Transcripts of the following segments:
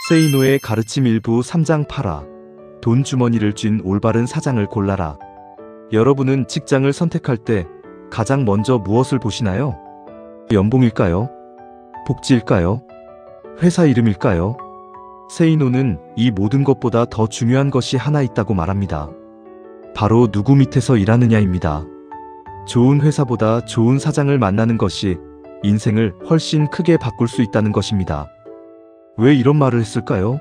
세이노의 가르침 일부 3장 8화. 돈 주머니를 쥔 올바른 사장을 골라라. 여러분은 직장을 선택할 때 가장 먼저 무엇을 보시나요? 연봉일까요? 복지일까요? 회사 이름일까요? 세이노는 이 모든 것보다 더 중요한 것이 하나 있다고 말합니다. 바로 누구 밑에서 일하느냐입니다. 좋은 회사보다 좋은 사장을 만나는 것이 인생을 훨씬 크게 바꿀 수 있다는 것입니다. 왜 이런 말을 했을까요?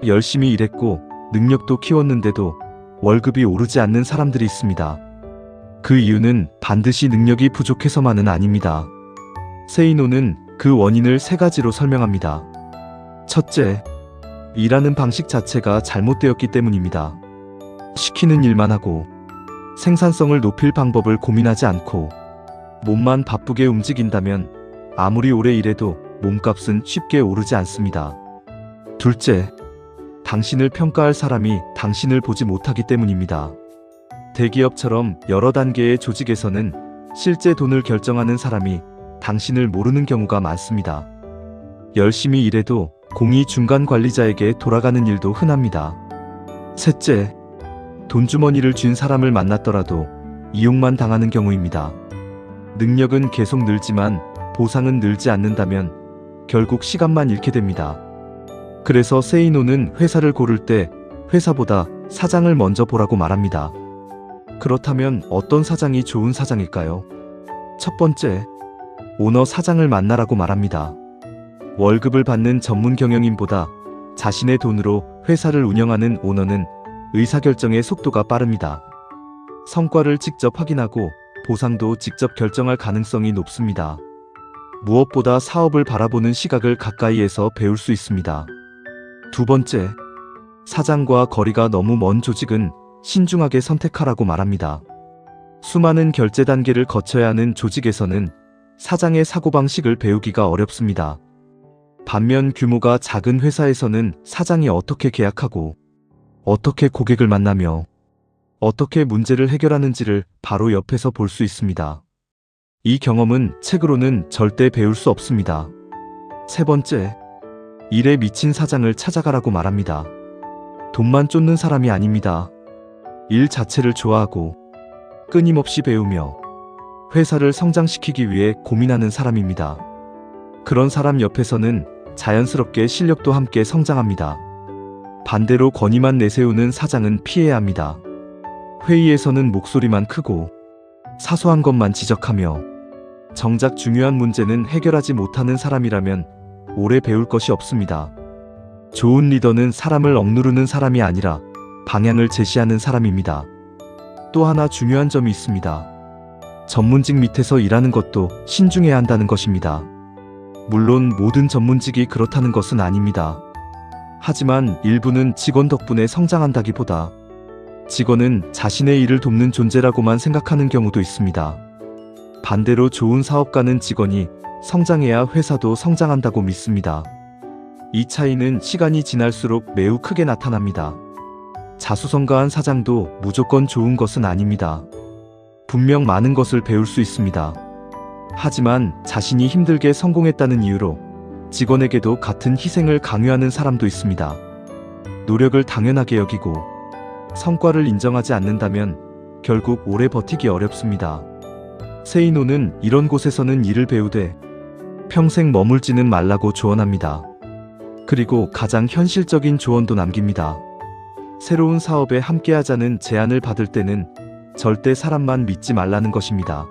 열심히 일했고 능력도 키웠는데도 월급이 오르지 않는 사람들이 있습니다. 그 이유는 반드시 능력이 부족해서만은 아닙니다. 세이노는 그 원인을 3가지로 설명합니다. 첫째, 일하는 방식 자체가 잘못되었기 때문입니다. 시키는 일만 하고 생산성을 높일 방법을 고민하지 않고 몸만 바쁘게 움직인다면 아무리 오래 일해도 몸값은 쉽게 오르지 않습니다. 둘째, 당신을 평가할 사람이 당신을 보지 못하기 때문입니다. 대기업처럼 여러 단계의 조직에서는 실제 돈을 결정하는 사람이 당신을 모르는 경우가 많습니다. 열심히 일해도 공이 중간 관리자에게 돌아가는 일도 흔합니다. 셋째, 돈주머니를 쥔 사람을 만났더라도 이용만 당하는 경우입니다. 능력은 계속 늘지만 보상은 늘지 않는다면 결국 시간만 잃게 됩니다. 그래서 세이노는 회사를 고를 때 회사보다 사장을 먼저 보라고 말합니다. 그렇다면 어떤 사장이 좋은 사장일까요? 첫 번째, 오너 사장을 만나라고 말합니다. 월급을 받는 전문 경영인보다 자신의 돈으로 회사를 운영하는 오너는 의사결정의 속도가 빠릅니다. 성과를 직접 확인하고 보상도 직접 결정할 가능성이 높습니다. 무엇보다 사업을 바라보는 시각을 가까이에서 배울 수 있습니다. 두 번째, 사장과 거리가 너무 먼 조직은 신중하게 선택하라고 말합니다. 수많은 결제 단계를 거쳐야 하는 조직에서는 사장의 사고방식을 배우기가 어렵습니다. 반면 규모가 작은 회사에서는 사장이 어떻게 계약하고 어떻게 고객을 만나며 어떻게 문제를 해결하는지를 바로 옆에서 볼 수 있습니다. 이 경험은 책으로는 절대 배울 수 없습니다. 세 번째, 일에 미친 사장을 찾아가라고 말합니다. 돈만 쫓는 사람이 아닙니다. 일 자체를 좋아하고 끊임없이 배우며 회사를 성장시키기 위해 고민하는 사람입니다. 그런 사람 옆에서는 자연스럽게 실력도 함께 성장합니다. 반대로 권위만 내세우는 사장은 피해야 합니다. 회의에서는 목소리만 크고 사소한 것만 지적하며 정작 중요한 문제는 해결하지 못하는 사람이라면 오래 배울 것이 없습니다. 좋은 리더는 사람을 억누르는 사람이 아니라 방향을 제시하는 사람입니다. 또 하나 중요한 점이 있습니다. 전문직 밑에서 일하는 것도 신중해야 한다는 것입니다. 물론 모든 전문직이 그렇다는 것은 아닙니다. 하지만 일부는 직원 덕분에 성장한다기보다 직원은 자신의 일을 돕는 존재라고만 생각하는 경우도 있습니다. 반대로 좋은 사업가는 직원이 성장해야 회사도 성장한다고 믿습니다. 이 차이는 시간이 지날수록 매우 크게 나타납니다. 자수성가한 사장도 무조건 좋은 것은 아닙니다. 분명 많은 것을 배울 수 있습니다. 하지만 자신이 힘들게 성공했다는 이유로 직원에게도 같은 희생을 강요하는 사람도 있습니다. 노력을 당연하게 여기고 성과를 인정하지 않는다면 결국 오래 버티기 어렵습니다. 세이노는 이런 곳에서는 일을 배우되 평생 머물지는 말라고 조언합니다. 그리고 가장 현실적인 조언도 남깁니다. 새로운 사업에 함께하자는 제안을 받을 때는 절대 사람만 믿지 말라는 것입니다.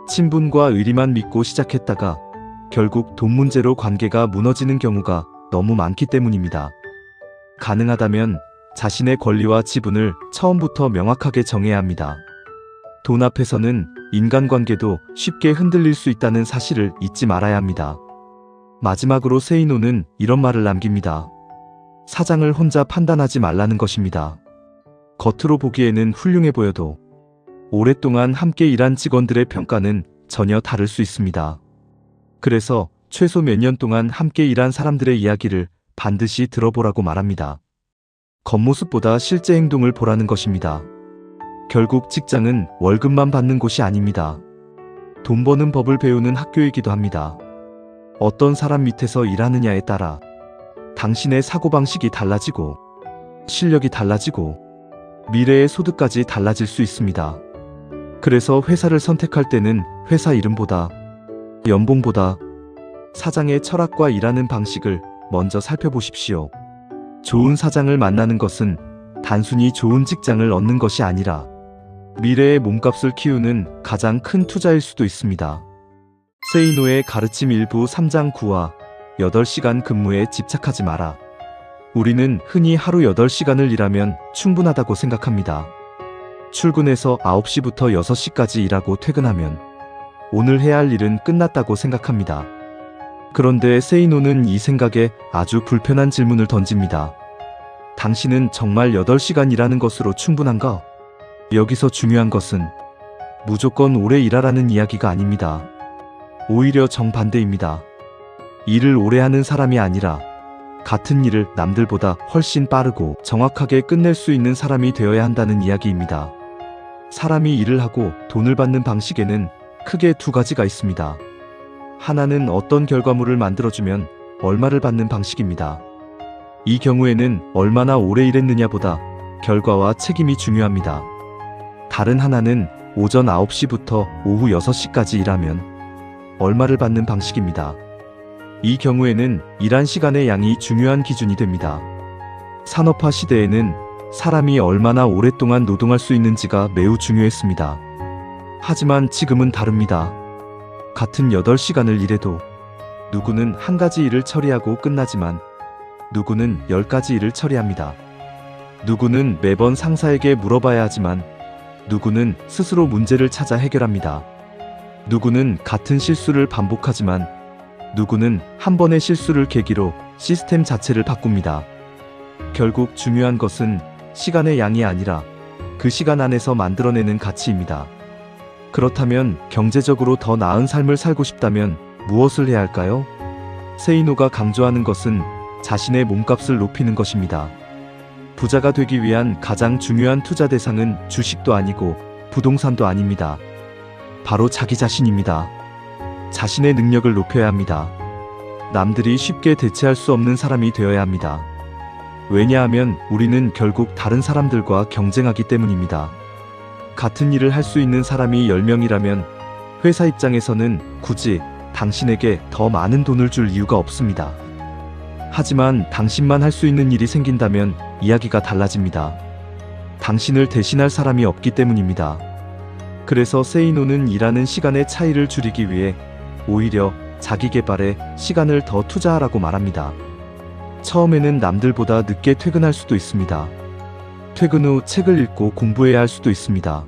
친분과 의리만 믿고 시작했다가 결국 돈 문제로 관계가 무너지는 경우가 너무 많기 때문입니다. 가능하다면 자신의 권리와 지분을 처음부터 명확하게 정해야 합니다. 돈 앞에서는 인간관계도 쉽게 흔들릴 수 있다는 사실을 잊지 말아야 합니다. 마지막으로 세이노는 이런 말을 남깁니다. 사장을 혼자 판단하지 말라는 것입니다. 겉으로 보기에는 훌륭해 보여도 오랫동안 함께 일한 직원들의 평가는 전혀 다를 수 있습니다. 그래서 최소 몇 년 동안 함께 일한 사람들의 이야기를 반드시 들어보라고 말합니다. 겉모습보다 실제 행동을 보라는 것입니다. 결국 직장은 월급만 받는 곳이 아닙니다. 돈 버는 법을 배우는 학교이기도 합니다. 어떤 사람 밑에서 일하느냐에 따라 당신의 사고방식이 달라지고, 실력이 달라지고, 미래의 소득까지 달라질 수 있습니다. 그래서 회사를 선택할 때는 회사 이름보다, 연봉보다, 사장의 철학과 일하는 방식을 먼저 살펴보십시오. 좋은 사장을 만나는 것은 단순히 좋은 직장을 얻는 것이 아니라 미래의 몸값을 키우는 가장 큰 투자일 수도 있습니다. 세이노의 가르침 일부 3장 9와 8시간 근무에 집착하지 마라. 우리는 흔히 하루 8시간을 일하면 충분하다고 생각합니다. 출근해서 9시부터 6시까지 일하고 퇴근하면 오늘 해야 할 일은 끝났다고 생각합니다. 그런데 세이노는 이 생각에 아주 불편한 질문을 던집니다. 당신은 정말 8시간 일하는 것으로 충분한가? 여기서 중요한 것은 무조건 오래 일하라는 이야기가 아닙니다. 오히려 정반대입니다. 일을 오래 하는 사람이 아니라 같은 일을 남들보다 훨씬 빠르고 정확하게 끝낼 수 있는 사람이 되어야 한다는 이야기입니다. 사람이 일을 하고 돈을 받는 방식에는 크게 두 가지가 있습니다. 하나는 어떤 결과물을 만들어주면 얼마를 받는 방식입니다. 이 경우에는 얼마나 오래 일했느냐보다 결과와 책임이 중요합니다. 다른 하나는 오전 9시부터 오후 6시까지 일하면 얼마를 받는 방식입니다. 이 경우에는 일한 시간의 양이 중요한 기준이 됩니다. 산업화 시대에는 사람이 얼마나 오랫동안 노동할 수 있는지가 매우 중요했습니다. 하지만 지금은 다릅니다. 같은 8시간을 일해도 누구는 한 가지 일을 처리하고 끝나지만 누구는 10가지 일을 처리합니다. 누구는 매번 상사에게 물어봐야 하지만 누구는 스스로 문제를 찾아 해결합니다. 누구는 같은 실수를 반복하지만 누구는 한 번의 실수를 계기로 시스템 자체를 바꿉니다. 결국 중요한 것은 시간의 양이 아니라 그 시간 안에서 만들어내는 가치입니다. 그렇다면 경제적으로 더 나은 삶을 살고 싶다면 무엇을 해야 할까요? 세이노가 강조하는 것은 자신의 몸값을 높이는 것입니다. 부자가 되기 위한 가장 중요한 투자 대상은 주식도 아니고 부동산도 아닙니다. 바로 자기 자신입니다. 자신의 능력을 높여야 합니다. 남들이 쉽게 대체할 수 없는 사람이 되어야 합니다. 왜냐하면 우리는 결국 다른 사람들과 경쟁하기 때문입니다. 같은 일을 할 수 있는 사람이 10명이라면 회사 입장에서는 굳이 당신에게 더 많은 돈을 줄 이유가 없습니다. 하지만 당신만 할 수 있는 일이 생긴다면 이야기가 달라집니다. 당신을 대신할 사람이 없기 때문입니다. 그래서 세이노는 일하는 시간의 차이를 줄이기 위해 오히려 자기 개발에 시간을 더 투자하라고 말합니다. 처음에는 남들보다 늦게 퇴근할 수도 있습니다. 퇴근 후 책을 읽고 공부해야 할 수도 있습니다.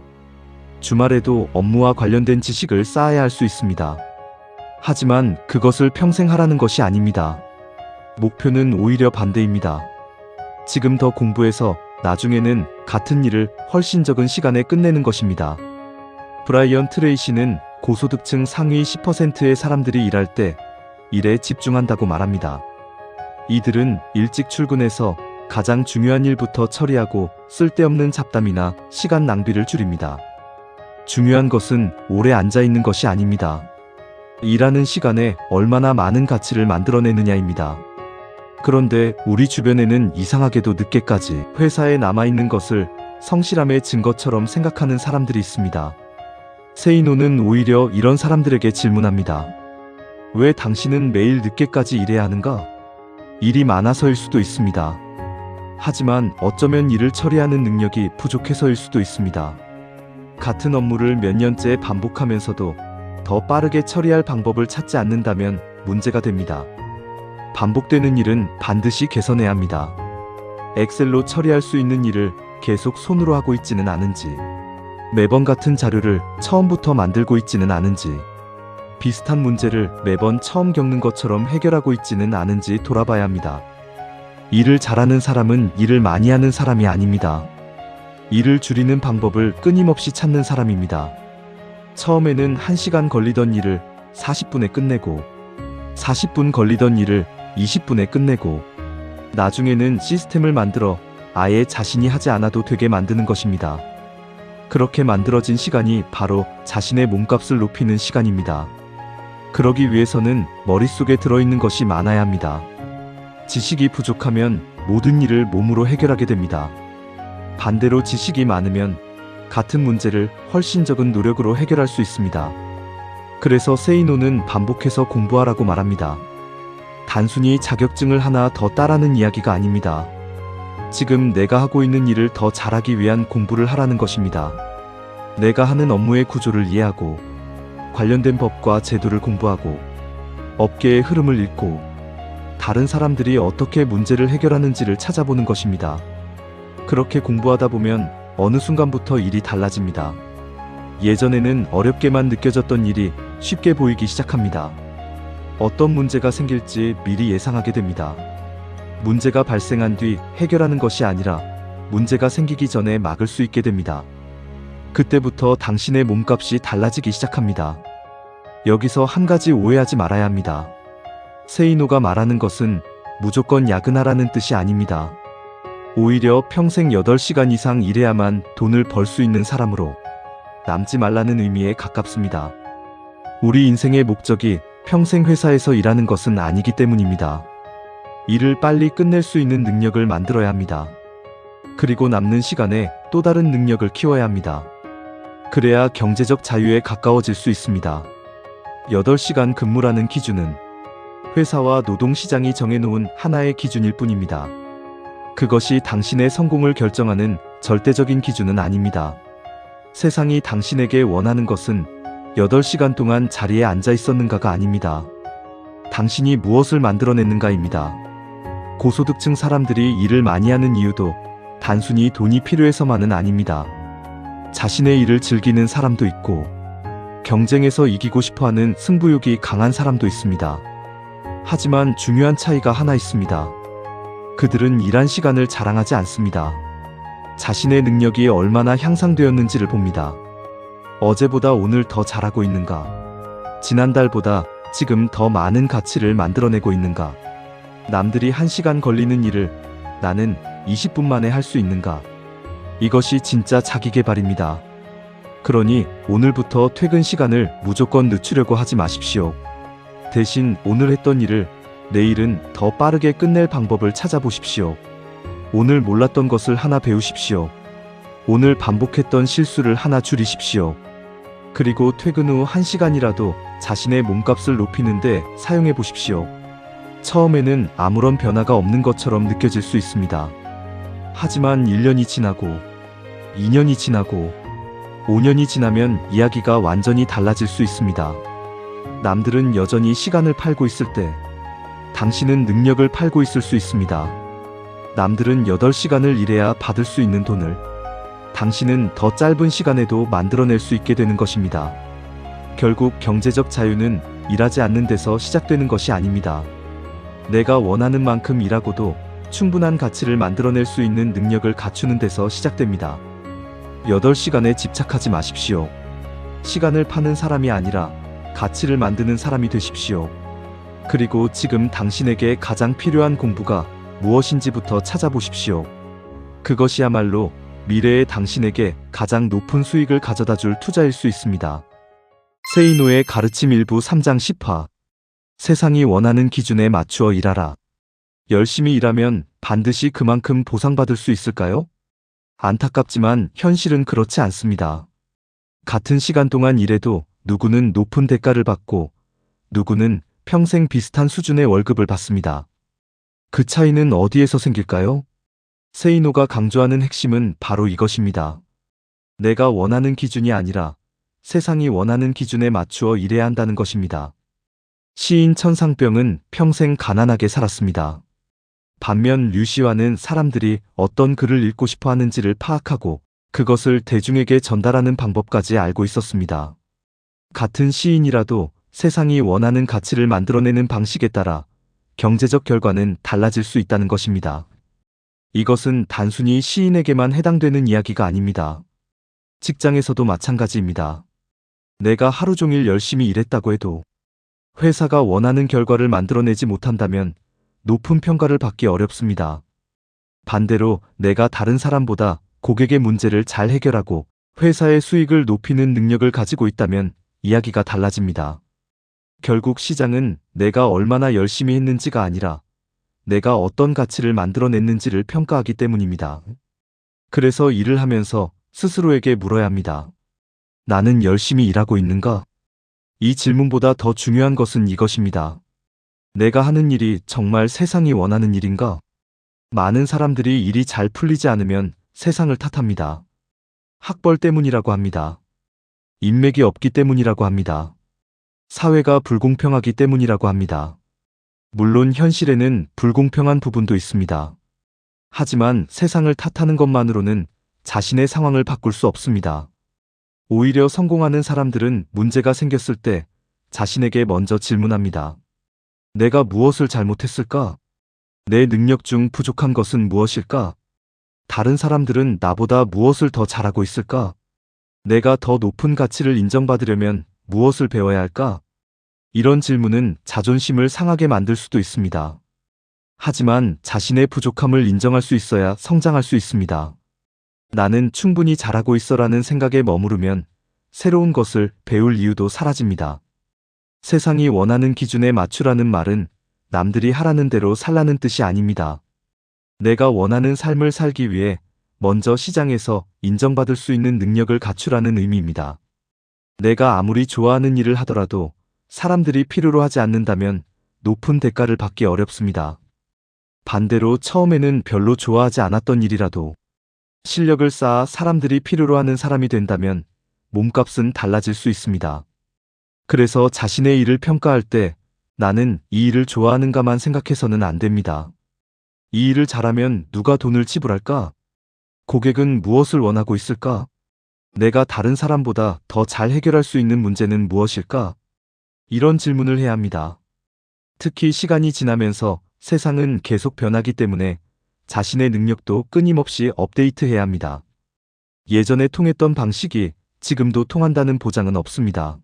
주말에도 업무와 관련된 지식을 쌓아야 할 수 있습니다. 하지만 그것을 평생 하라는 것이 아닙니다. 목표는 오히려 반대입니다. 지금 더 공부해서 나중에는 같은 일을 훨씬 적은 시간에 끝내는 것입니다. 브라이언 트레이시는 고소득층 상위 10%의 사람들이 일할 때 일에 집중한다고 말합니다. 이들은 일찍 출근해서 가장 중요한 일부터 처리하고 쓸데없는 잡담이나 시간 낭비를 줄입니다. 중요한 것은 오래 앉아 있는 것이 아닙니다. 일하는 시간에 얼마나 많은 가치를 만들어내느냐입니다. 그런데 우리 주변에는 이상하게도 늦게까지 회사에 남아있는 것을 성실함의 증거처럼 생각하는 사람들이 있습니다. 세이노는 오히려 이런 사람들에게 질문합니다. 왜 당신은 매일 늦게까지 일해야 하는가? 일이 많아서일 수도 있습니다. 하지만 어쩌면 일을 처리하는 능력이 부족해서일 수도 있습니다. 같은 업무를 몇 년째 반복하면서도 더 빠르게 처리할 방법을 찾지 않는다면 문제가 됩니다. 반복되는 일은 반드시 개선해야 합니다. 엑셀로 처리할 수 있는 일을 계속 손으로 하고 있지는 않은지, 매번 같은 자료를 처음부터 만들고 있지는 않은지, 비슷한 문제를 매번 처음 겪는 것처럼 해결하고 있지는 않은지 돌아봐야 합니다. 일을 잘하는 사람은 일을 많이 하는 사람이 아닙니다. 일을 줄이는 방법을 끊임없이 찾는 사람입니다. 처음에는 1시간 걸리던 일을 40분에 끝내고, 40분 걸리던 일을 20분에 끝내고, 나중에는 시스템을 만들어 아예 자신이 하지 않아도 되게 만드는 것입니다. 그렇게 만들어진 시간이 바로 자신의 몸값을 높이는 시간입니다. 그러기 위해서는 머릿속에 들어있는 것이 많아야 합니다. 지식이 부족하면 모든 일을 몸으로 해결하게 됩니다. 반대로 지식이 많으면 같은 문제를 훨씬 적은 노력으로 해결할 수 있습니다. 그래서 세이노는 반복해서 공부하라고 말합니다. 단순히 자격증을 하나 더 따라는 이야기가 아닙니다. 지금 내가 하고 있는 일을 더 잘하기 위한 공부를 하라는 것입니다. 내가 하는 업무의 구조를 이해하고 관련된 법과 제도를 공부하고 업계의 흐름을 읽고 다른 사람들이 어떻게 문제를 해결하는지를 찾아보는 것입니다. 그렇게 공부하다 보면 어느 순간부터 일이 달라집니다. 예전에는 어렵게만 느껴졌던 일이 쉽게 보이기 시작합니다. 어떤 문제가 생길지 미리 예상하게 됩니다. 문제가 발생한 뒤 해결하는 것이 아니라 문제가 생기기 전에 막을 수 있게 됩니다. 그때부터 당신의 몸값이 달라지기 시작합니다. 여기서 한 가지 오해하지 말아야 합니다. 세이노가 말하는 것은 무조건 야근하라는 뜻이 아닙니다. 오히려 평생 8시간 이상 일해야만 돈을 벌 수 있는 사람으로 남지 말라는 의미에 가깝습니다. 우리 인생의 목적이 평생 회사에서 일하는 것은 아니기 때문입니다. 일을 빨리 끝낼 수 있는 능력을 만들어야 합니다. 그리고 남는 시간에 또 다른 능력을 키워야 합니다. 그래야 경제적 자유에 가까워질 수 있습니다. 8시간 근무라는 기준은 회사와 노동시장이 정해놓은 하나의 기준일 뿐입니다. 그것이 당신의 성공을 결정하는 절대적인 기준은 아닙니다. 세상이 당신에게 원하는 것은 8시간 동안 자리에 앉아 있었는가가 아닙니다. 당신이 무엇을 만들어냈는가입니다. 고소득층 사람들이 일을 많이 하는 이유도 단순히 돈이 필요해서만은 아닙니다. 자신의 일을 즐기는 사람도 있고 경쟁에서 이기고 싶어하는 승부욕이 강한 사람도 있습니다. 하지만 중요한 차이가 하나 있습니다. 그들은 일한 시간을 자랑하지 않습니다. 자신의 능력이 얼마나 향상되었는지를 봅니다. 어제보다 오늘 더 잘하고 있는가? 지난달보다 지금 더 많은 가치를 만들어내고 있는가? 남들이 1시간 걸리는 일을 나는 20분 만에 할 수 있는가? 이것이 진짜 자기계발입니다. 그러니 오늘부터 퇴근 시간을 무조건 늦추려고 하지 마십시오. 대신 오늘 했던 일을 내일은 더 빠르게 끝낼 방법을 찾아보십시오. 오늘 몰랐던 것을 하나 배우십시오. 오늘 반복했던 실수를 하나 줄이십시오. 그리고 퇴근 후 1시간이라도 자신의 몸값을 높이는데 사용해 보십시오. 처음에는 아무런 변화가 없는 것처럼 느껴질 수 있습니다. 하지만 1년이 지나고 2년이 지나고 5년이 지나면 이야기가 완전히 달라질 수 있습니다. 남들은 여전히 시간을 팔고 있을 때 당신은 능력을 팔고 있을 수 있습니다. 남들은 8시간을 일해야 받을 수 있는 돈을 당신은 더 짧은 시간에도 만들어낼 수 있게 되는 것입니다. 결국 경제적 자유는 일하지 않는 데서 시작되는 것이 아닙니다. 내가 원하는 만큼 일하고도 충분한 가치를 만들어낼 수 있는 능력을 갖추는 데서 시작됩니다. 8시간에 집착하지 마십시오. 시간을 파는 사람이 아니라 가치를 만드는 사람이 되십시오. 그리고 지금 당신에게 가장 필요한 공부가 무엇인지부터 찾아보십시오. 그것이야말로 미래의 당신에게 가장 높은 수익을 가져다 줄 투자일 수 있습니다. 세이노의 가르침 일부 3장 10화. 세상이 원하는 기준에 맞추어 일하라. 열심히 일하면 반드시 그만큼 보상받을 수 있을까요? 안타깝지만 현실은 그렇지 않습니다. 같은 시간 동안 일해도 누구는 높은 대가를 받고 누구는 평생 비슷한 수준의 월급을 받습니다. 그 차이는 어디에서 생길까요? 세이노가 강조하는 핵심은 바로 이것입니다. 내가 원하는 기준이 아니라 세상이 원하는 기준에 맞추어 일해야 한다는 것입니다. 시인 천상병은 평생 가난하게 살았습니다. 반면 류시와는 사람들이 어떤 글을 읽고 싶어 하는지를 파악하고 그것을 대중에게 전달하는 방법까지 알고 있었습니다. 같은 시인이라도 세상이 원하는 가치를 만들어내는 방식에 따라 경제적 결과는 달라질 수 있다는 것입니다. 이것은 단순히 시인에게만 해당되는 이야기가 아닙니다. 직장에서도 마찬가지입니다. 내가 하루 종일 열심히 일했다고 해도 회사가 원하는 결과를 만들어내지 못한다면 높은 평가를 받기 어렵습니다. 반대로 내가 다른 사람보다 고객의 문제를 잘 해결하고 회사의 수익을 높이는 능력을 가지고 있다면 이야기가 달라집니다. 결국 시장은 내가 얼마나 열심히 했는지가 아니라 내가 어떤 가치를 만들어냈는지를 평가하기 때문입니다. 그래서 일을 하면서 스스로에게 물어야 합니다. 나는 열심히 일하고 있는가? 이 질문보다 더 중요한 것은 이것입니다. 내가 하는 일이 정말 세상이 원하는 일인가? 많은 사람들이 일이 잘 풀리지 않으면 세상을 탓합니다. 학벌 때문이라고 합니다. 인맥이 없기 때문이라고 합니다. 사회가 불공평하기 때문이라고 합니다. 물론 현실에는 불공평한 부분도 있습니다. 하지만 세상을 탓하는 것만으로는 자신의 상황을 바꿀 수 없습니다. 오히려 성공하는 사람들은 문제가 생겼을 때 자신에게 먼저 질문합니다. 내가 무엇을 잘못했을까? 내 능력 중 부족한 것은 무엇일까? 다른 사람들은 나보다 무엇을 더 잘하고 있을까? 내가 더 높은 가치를 인정받으려면 무엇을 배워야 할까? 이런 질문은 자존심을 상하게 만들 수도 있습니다. 하지만 자신의 부족함을 인정할 수 있어야 성장할 수 있습니다. 나는 충분히 잘하고 있어라는 생각에 머무르면 새로운 것을 배울 이유도 사라집니다. 세상이 원하는 기준에 맞추라는 말은 남들이 하라는 대로 살라는 뜻이 아닙니다. 내가 원하는 삶을 살기 위해 먼저 시장에서 인정받을 수 있는 능력을 갖추라는 의미입니다. 내가 아무리 좋아하는 일을 하더라도 사람들이 필요로 하지 않는다면 높은 대가를 받기 어렵습니다. 반대로 처음에는 별로 좋아하지 않았던 일이라도 실력을 쌓아 사람들이 필요로 하는 사람이 된다면 몸값은 달라질 수 있습니다. 그래서 자신의 일을 평가할 때 나는 이 일을 좋아하는가만 생각해서는 안 됩니다. 이 일을 잘하면 누가 돈을 지불할까? 고객은 무엇을 원하고 있을까? 내가 다른 사람보다 더 잘 해결할 수 있는 문제는 무엇일까? 이런 질문을 해야 합니다. 특히 시간이 지나면서 세상은 계속 변하기 때문에 자신의 능력도 끊임없이 업데이트해야 합니다. 예전에 통했던 방식이 지금도 통한다는 보장은 없습니다.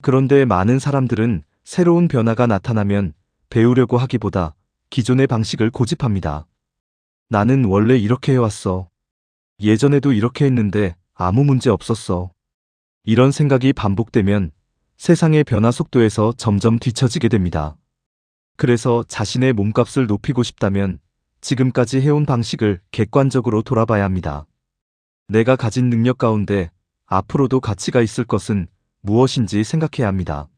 그런데 많은 사람들은 새로운 변화가 나타나면 배우려고 하기보다 기존의 방식을 고집합니다. 나는 원래 이렇게 해왔어. 예전에도 이렇게 했는데 아무 문제 없었어. 이런 생각이 반복되면 세상의 변화 속도에서 점점 뒤처지게 됩니다. 그래서 자신의 몸값을 높이고 싶다면 지금까지 해온 방식을 객관적으로 돌아봐야 합니다. 내가 가진 능력 가운데 앞으로도 가치가 있을 것은 무엇인지 생각해야 합니다.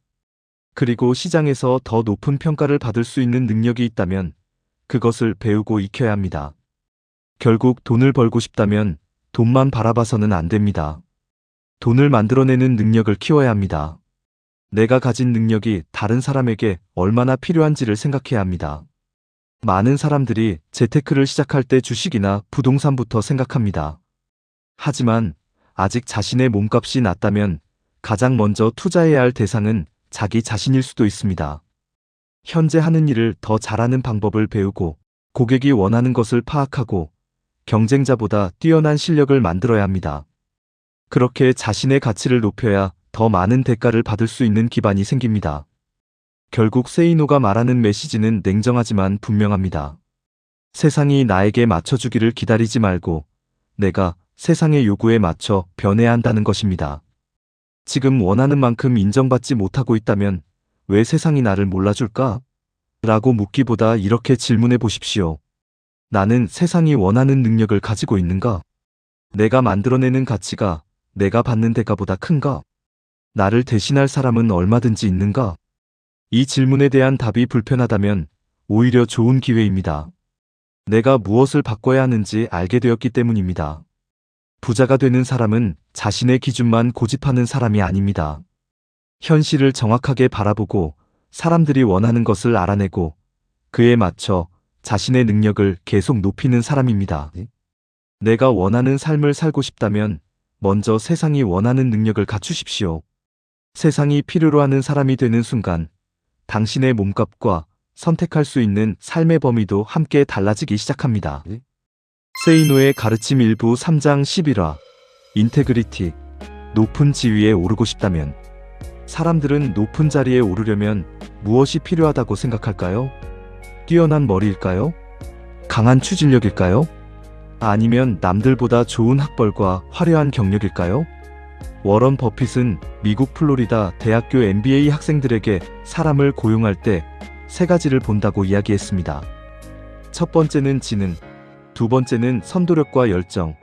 그리고 시장에서 더 높은 평가를 받을 수 있는 능력이 있다면 그것을 배우고 익혀야 합니다. 결국 돈을 벌고 싶다면 돈만 바라봐서는 안 됩니다. 돈을 만들어내는 능력을 키워야 합니다. 내가 가진 능력이 다른 사람에게 얼마나 필요한지를 생각해야 합니다. 많은 사람들이 재테크를 시작할 때 주식이나 부동산부터 생각합니다. 하지만 아직 자신의 몸값이 낮다면 가장 먼저 투자해야 할 대상은 자기 자신일 수도 있습니다. 현재 하는 일을 더 잘하는 방법을 배우고 고객이 원하는 것을 파악하고 경쟁자보다 뛰어난 실력을 만들어야 합니다. 그렇게 자신의 가치를 높여야 더 많은 대가를 받을 수 있는 기반이 생깁니다. 결국 세이노가 말하는 메시지는 냉정하지만 분명합니다. 세상이 나에게 맞춰주기를 기다리지 말고 내가 세상의 요구에 맞춰 변해야 한다는 것입니다. 지금 원하는 만큼 인정받지 못하고 있다면 왜 세상이 나를 몰라줄까? 라고 묻기보다 이렇게 질문해 보십시오. 나는 세상이 원하는 능력을 가지고 있는가? 내가 만들어내는 가치가 내가 받는 대가보다 큰가? 나를 대신할 사람은 얼마든지 있는가? 이 질문에 대한 답이 불편하다면 오히려 좋은 기회입니다. 내가 무엇을 바꿔야 하는지 알게 되었기 때문입니다. 부자가 되는 사람은 자신의 기준만 고집하는 사람이 아닙니다. 현실을 정확하게 바라보고 사람들이 원하는 것을 알아내고 그에 맞춰 자신의 능력을 계속 높이는 사람입니다. 내가 원하는 삶을 살고 싶다면 먼저 세상이 원하는 능력을 갖추십시오. 세상이 필요로 하는 사람이 되는 순간 당신의 몸값과 선택할 수 있는 삶의 범위도 함께 달라지기 시작합니다. 세이노의 가르침 일부 3장 11화 인테그리티 높은 지위에 오르고 싶다면 사람들은 높은 자리에 오르려면 무엇이 필요하다고 생각할까요? 뛰어난 머리일까요? 강한 추진력일까요? 아니면 남들보다 좋은 학벌과 화려한 경력일까요? 워런 버핏은 미국 플로리다 대학교 MBA 학생들에게 사람을 고용할 때 세 가지를 본다고 이야기했습니다. 첫 번째는 지능, 두 번째는 선도력과 열정,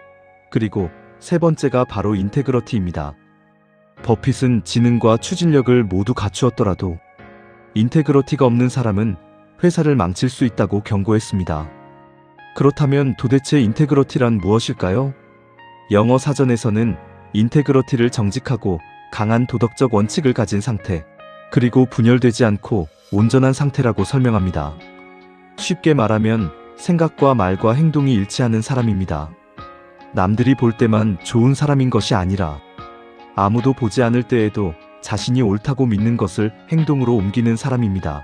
그리고 세 번째가 바로 인테그러티입니다. 버핏은 지능과 추진력을 모두 갖추었더라도 인테그러티가 없는 사람은 회사를 망칠 수 있다고 경고했습니다. 그렇다면 도대체 인테그러티란 무엇일까요? 영어 사전에서는 인테그러티를 정직하고 강한 도덕적 원칙을 가진 상태, 그리고 분열되지 않고 온전한 상태라고 설명합니다. 쉽게 말하면 생각과 말과 행동이 일치하는 사람입니다. 남들이 볼 때만 좋은 사람인 것이 아니라 아무도 보지 않을 때에도 자신이 옳다고 믿는 것을 행동으로 옮기는 사람입니다.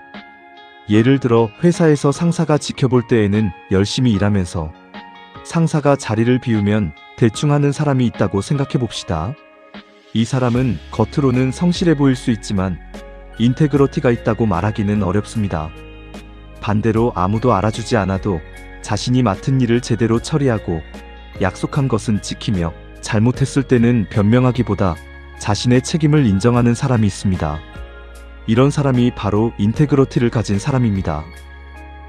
예를 들어 회사에서 상사가 지켜볼 때에는 열심히 일하면서 상사가 자리를 비우면 대충 하는 사람이 있다고 생각해 봅시다. 이 사람은 겉으로는 성실해 보일 수 있지만 인테그러티가 있다고 말하기는 어렵습니다. 반대로 아무도 알아주지 않아도 자신이 맡은 일을 제대로 처리하고 약속한 것은 지키며 잘못했을 때는 변명하기보다 자신의 책임을 인정하는 사람이 있습니다. 이런 사람이 바로 인테그러티를 가진 사람입니다.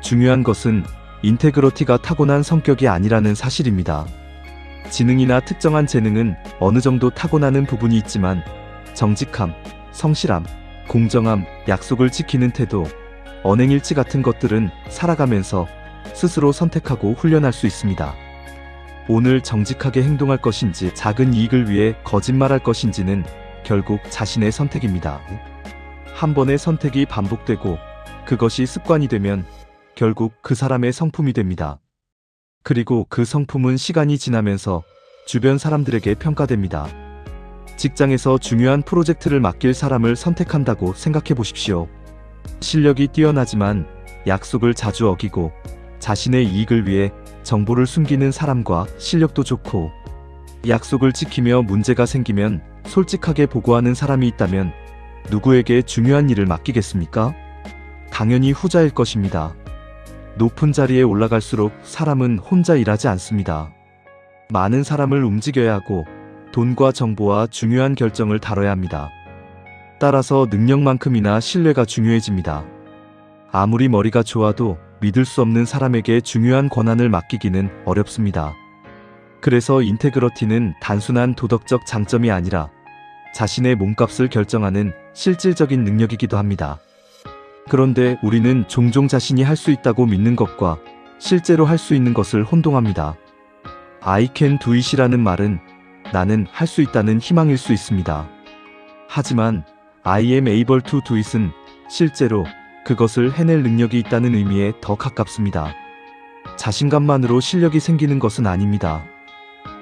중요한 것은 인테그러티가 타고난 성격이 아니라는 사실입니다. 지능이나 특정한 재능은 어느 정도 타고나는 부분이 있지만 정직함, 성실함, 공정함, 약속을 지키는 태도, 언행일치 같은 것들은 살아가면서 스스로 선택하고 훈련할 수 있습니다. 오늘 정직하게 행동할 것인지 작은 이익을 위해 거짓말할 것인지는 결국 자신의 선택입니다. 한 번의 선택이 반복되고 그것이 습관이 되면 결국 그 사람의 성품이 됩니다. 그리고 그 성품은 시간이 지나면서 주변 사람들에게 평가됩니다. 직장에서 중요한 프로젝트를 맡길 사람을 선택한다고 생각해 보십시오. 실력이 뛰어나지만 약속을 자주 어기고 자신의 이익을 위해 정보를 숨기는 사람과 실력도 좋고 약속을 지키며 문제가 생기면 솔직하게 보고하는 사람이 있다면 누구에게 중요한 일을 맡기겠습니까? 당연히 후자일 것입니다. 높은 자리에 올라갈수록 사람은 혼자 일하지 않습니다. 많은 사람을 움직여야 하고 돈과 정보와 중요한 결정을 다뤄야 합니다. 따라서 능력만큼이나 신뢰가 중요해집니다. 아무리 머리가 좋아도 믿을 수 없는 사람에게 중요한 권한을 맡기기는 어렵습니다. 그래서 인테그러티는 단순한 도덕적 장점이 아니라 자신의 몸값을 결정하는 실질적인 능력이기도 합니다. 그런데 우리는 종종 자신이 할 수 있다고 믿는 것과 실제로 할 수 있는 것을 혼동합니다. I can do it이라는 말은 나는 할 수 있다는 희망일 수 있습니다. 하지만 I am able to do it은 실제로 그것을 해낼 능력이 있다는 의미에 더 가깝습니다. 자신감만으로 실력이 생기는 것은 아닙니다.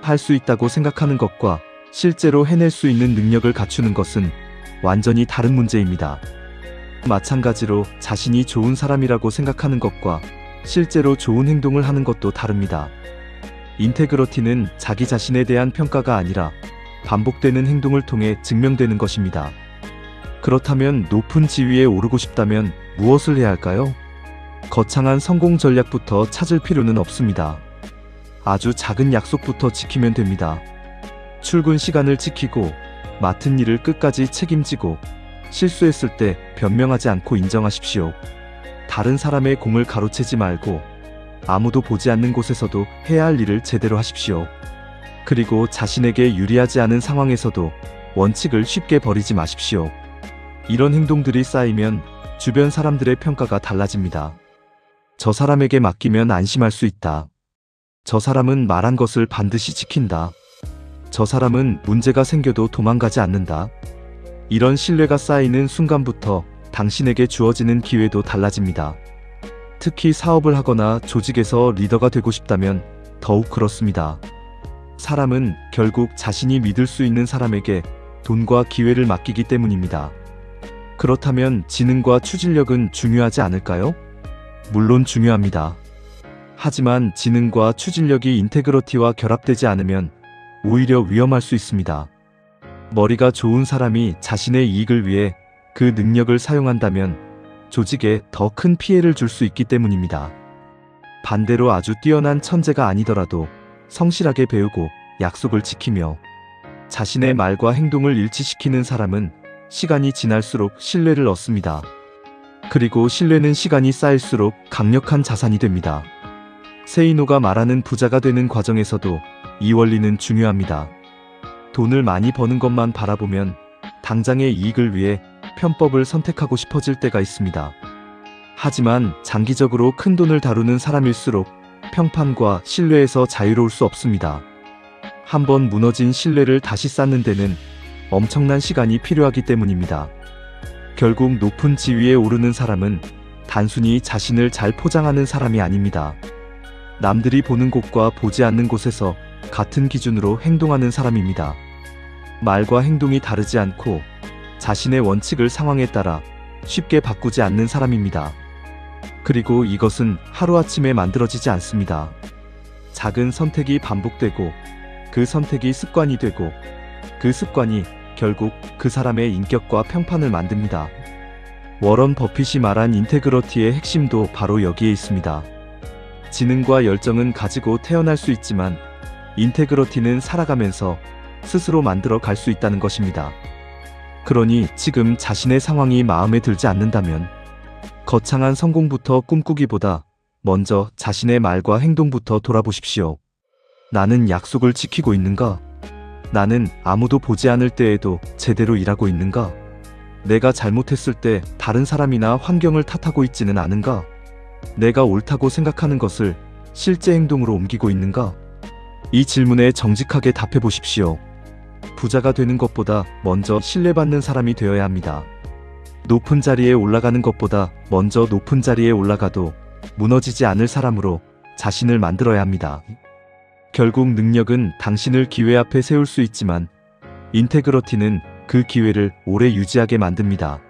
할 수 있다고 생각하는 것과 실제로 해낼 수 있는 능력을 갖추는 것은 완전히 다른 문제입니다. 마찬가지로 자신이 좋은 사람이라고 생각하는 것과 실제로 좋은 행동을 하는 것도 다릅니다. 인테그러티는 자기 자신에 대한 평가가 아니라 반복되는 행동을 통해 증명되는 것입니다. 그렇다면 높은 지위에 오르고 싶다면 무엇을 해야 할까요? 거창한 성공 전략부터 찾을 필요는 없습니다. 아주 작은 약속부터 지키면 됩니다. 출근 시간을 지키고 맡은 일을 끝까지 책임지고 실수했을 때 변명하지 않고 인정하십시오. 다른 사람의 공을 가로채지 말고 아무도 보지 않는 곳에서도 해야 할 일을 제대로 하십시오. 그리고 자신에게 유리하지 않은 상황에서도 원칙을 쉽게 버리지 마십시오. 이런 행동들이 쌓이면 주변 사람들의 평가가 달라집니다. 저 사람에게 맡기면 안심할 수 있다. 저 사람은 말한 것을 반드시 지킨다. 저 사람은 문제가 생겨도 도망가지 않는다. 이런 신뢰가 쌓이는 순간부터 당신에게 주어지는 기회도 달라집니다. 특히 사업을 하거나 조직에서 리더가 되고 싶다면 더욱 그렇습니다. 사람은 결국 자신이 믿을 수 있는 사람에게 돈과 기회를 맡기기 때문입니다. 그렇다면 지능과 추진력은 중요하지 않을까요? 물론 중요합니다. 하지만 지능과 추진력이 인테그러티와 결합되지 않으면 오히려 위험할 수 있습니다. 머리가 좋은 사람이 자신의 이익을 위해 그 능력을 사용한다면 조직에 더 큰 피해를 줄 수 있기 때문입니다. 반대로 아주 뛰어난 천재가 아니더라도 성실하게 배우고 약속을 지키며 자신의 말과 행동을 일치시키는 사람은 시간이 지날수록 신뢰를 얻습니다. 그리고 신뢰는 시간이 쌓일수록 강력한 자산이 됩니다. 세이노가 말하는 부자가 되는 과정에서도 이 원리는 중요합니다. 돈을 많이 버는 것만 바라보면 당장의 이익을 위해 편법을 선택하고 싶어질 때가 있습니다. 하지만 장기적으로 큰 돈을 다루는 사람일수록 평판과 신뢰에서 자유로울 수 없습니다. 한번 무너진 신뢰를 다시 쌓는 데는 엄청난 시간이 필요하기 때문입니다. 결국 높은 지위에 오르는 사람은 단순히 자신을 잘 포장하는 사람이 아닙니다. 남들이 보는 곳과 보지 않는 곳에서 같은 기준으로 행동하는 사람입니다. 말과 행동이 다르지 않고 자신의 원칙을 상황에 따라 쉽게 바꾸지 않는 사람입니다. 그리고 이것은 하루아침에 만들어지지 않습니다. 작은 선택이 반복되고 그 선택이 습관이 되고 그 습관이 결국 그 사람의 인격과 평판을 만듭니다. 워런 버핏이 말한 인테그러티의 핵심도 바로 여기에 있습니다. 지능과 열정은 가지고 태어날 수 있지만 인테그러티는 살아가면서 스스로 만들어 갈 수 있다는 것입니다. 그러니 지금 자신의 상황이 마음에 들지 않는다면 거창한 성공부터 꿈꾸기보다 먼저 자신의 말과 행동부터 돌아보십시오. 나는 약속을 지키고 있는가? 나는 아무도 보지 않을 때에도 제대로 일하고 있는가? 내가 잘못했을 때 다른 사람이나 환경을 탓하고 있지는 않은가? 내가 옳다고 생각하는 것을 실제 행동으로 옮기고 있는가? 이 질문에 정직하게 답해 보십시오. 부자가 되는 것보다 먼저 신뢰받는 사람이 되어야 합니다. 높은 자리에 올라가는 것보다 먼저 높은 자리에 올라가도 무너지지 않을 사람으로 자신을 만들어야 합니다. 결국 능력은 당신을 기회 앞에 세울 수 있지만 인테그러티는 그 기회를 오래 유지하게 만듭니다.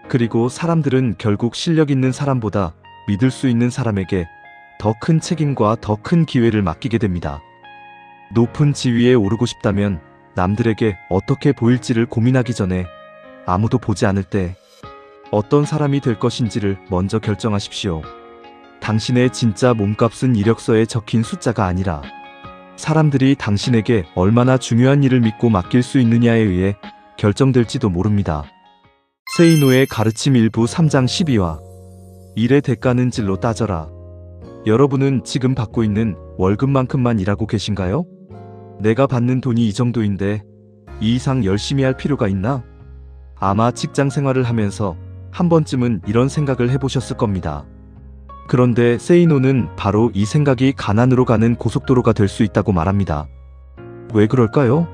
그리고 사람들은 결국 실력 있는 사람보다 믿을 수 있는 사람에게 더 큰 책임과 더 큰 기회를 맡기게 됩니다. 높은 지위에 오르고 싶다면 남들에게 어떻게 보일지를 고민하기 전에 아무도 보지 않을 때 어떤 사람이 될 것인지를 먼저 결정하십시오. 당신의 진짜 몸값은 이력서에 적힌 숫자가 아니라 사람들이 당신에게 얼마나 중요한 일을 믿고 맡길 수 있느냐에 의해 결정될지도 모릅니다. 세이노의 가르침 일부 3장 12화 일의 대가는 질로 따져라. 여러분은 지금 받고 있는 월급만큼만 일하고 계신가요? 내가 받는 돈이 이 정도인데 이 이상 열심히 할 필요가 있나? 아마 직장 생활을 하면서 한 번쯤은 이런 생각을 해보셨을 겁니다. 그런데 세이노는 바로 이 생각이 가난으로 가는 고속도로가 될 수 있다고 말합니다. 왜 그럴까요?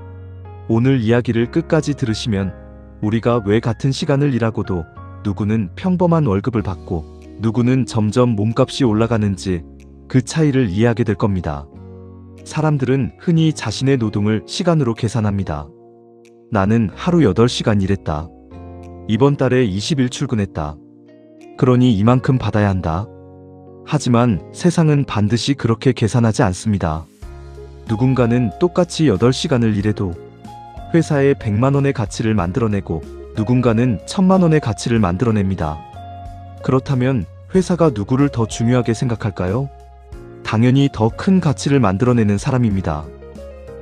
오늘 이야기를 끝까지 들으시면 우리가 왜 같은 시간을 일하고도 누구는 평범한 월급을 받고 누구는 점점 몸값이 올라가는지 그 차이를 이해하게 될 겁니다. 사람들은 흔히 자신의 노동을 시간으로 계산합니다. 나는 하루 8시간 일했다. 이번 달에 20일 출근했다. 그러니 이만큼 받아야 한다. 하지만 세상은 반드시 그렇게 계산하지 않습니다. 누군가는 똑같이 8시간을 일해도 회사에 100만 원의 가치를 만들어내고 누군가는 1000만 원의 가치를 만들어냅니다. 그렇다면 회사가 누구를 더 중요하게 생각할까요? 당연히 더 큰 가치를 만들어내는 사람입니다.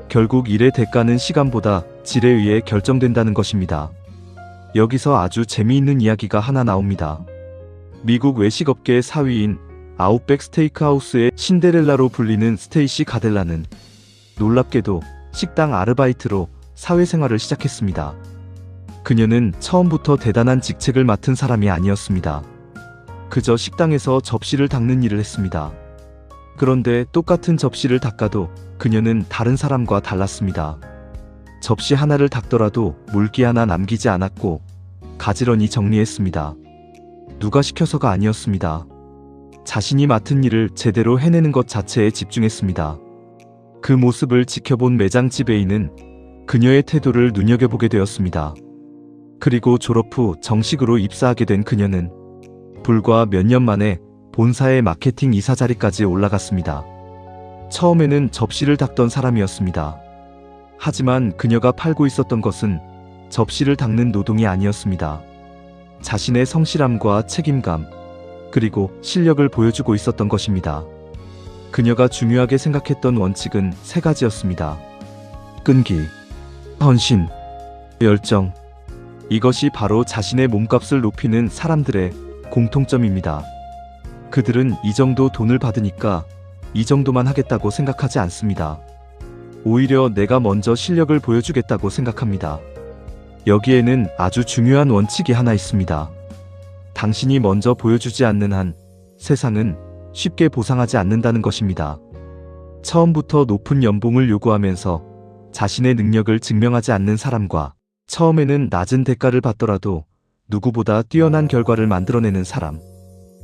결국 일의 대가는 시간보다 질에 의해 결정된다는 것입니다. 여기서 아주 재미있는 이야기가 하나 나옵니다. 미국 외식업계의 사위인 아웃백 스테이크하우스의 신데렐라로 불리는 스테이시 가델라는 놀랍게도 식당 아르바이트로 사회생활을 시작했습니다. 그녀는 처음부터 대단한 직책을 맡은 사람이 아니었습니다. 그저 식당에서 접시를 닦는 일을 했습니다. 그런데 똑같은 접시를 닦아도 그녀는 다른 사람과 달랐습니다. 접시 하나를 닦더라도 물기 하나 남기지 않았고 가지런히 정리했습니다. 누가 시켜서가 아니었습니다. 자신이 맡은 일을 제대로 해내는 것 자체에 집중했습니다. 그 모습을 지켜본 매장 지배인은 그녀의 태도를 눈여겨보게 되었습니다. 그리고 졸업 후 정식으로 입사하게 된 그녀는 불과 몇 년 만에 본사의 마케팅 이사 자리까지 올라갔습니다. 처음에는 접시를 닦던 사람이었습니다. 하지만 그녀가 팔고 있었던 것은 접시를 닦는 노동이 아니었습니다. 자신의 성실함과 책임감, 그리고 실력을 보여주고 있었던 것입니다. 그녀가 중요하게 생각했던 원칙은 3가지였습니다. 끈기, 헌신, 열정. 이것이 바로 자신의 몸값을 높이는 사람들의 공통점입니다. 그들은 이 정도 돈을 받으니까 이 정도만 하겠다고 생각하지 않습니다. 오히려 내가 먼저 실력을 보여주겠다고 생각합니다. 여기에는 아주 중요한 원칙이 하나 있습니다. 당신이 먼저 보여주지 않는 한 세상은 쉽게 보상하지 않는다는 것입니다. 처음부터 높은 연봉을 요구하면서 자신의 능력을 증명하지 않는 사람과 처음에는 낮은 대가를 받더라도 누구보다 뛰어난 결과를 만들어내는 사람.